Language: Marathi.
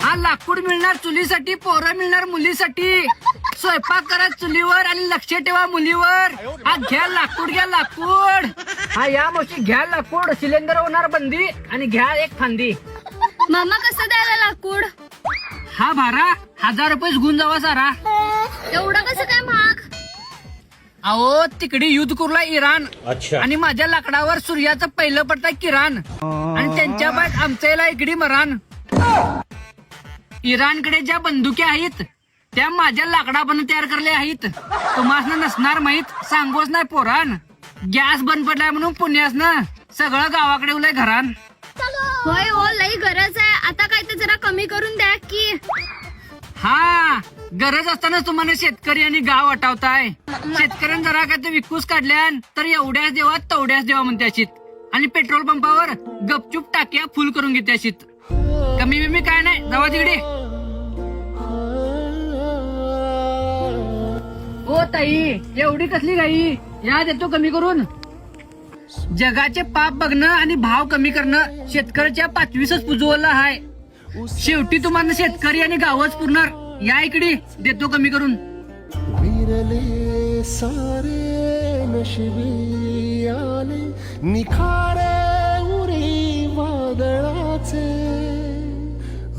हा लाकूड मिळणार चुलीसाठी, पोरं मिळणार मुलीसाठी. स्वयंपाक करा चुलीवर आणि लक्ष ठेवा मुलीवर. हा घ्या लाकूड, घ्या लाकूड. हा या मावशी घ्या लाकूड. सिलेंडर होणार बंदी आणि घ्या एक फांदी. मामा कसं द्यायला लाकूड? हा भारा 1000 रुपये गुण जावा सारा. एवढं कसं काय महाग? अहो तिकडे युद्ध करूला इराण. अच्छा. आणि माझ्या लाकडावर सूर्याचं पहिलं पडतंय किराण. आणि त्यांच्या बाद आमच्या याला इकडी मरान. इराणकडे ज्या बंदुक्या आहेत त्या माझ्या लाकडापासून तयार करल्या आहेत. तुम्हाला नसणार माहित, सांगोच नाही पोरान. गॅस बंद पडलाय म्हणून पुण्यासनं सगळं गावाकडे उलय घरान. होय हो, लई गरज आहे. आता काय ते जरा कमी करून द्या की. हा गरज असताना तुम्हाला शेतकरी आणि गाव वाटावताय. शेतकऱ्यांनी जरा काय ते विकूस काढल्यान तर एवढ्याच देवा तेवढ्याच देवा म्हणते अशीत. आणि पेट्रोल पंपावर गपचूप टाक्या फुल करून घेते अशीत. कमी बिमी काय नाही, जावा तिकडे. ओ ताई एवढी कसली गाई, या देतो कमी करून. जगाचे पाप बघणं आणि भाव कमी करणं शेतकऱ्याच्या 5वीच पुजवलं आहे. शेवटी तुम्हाला शेतकरी आणि गावच पुरणार. या इकडे देतो कमी करून. विरले सारे नशिबी आले निखारे उरी वादळाचे.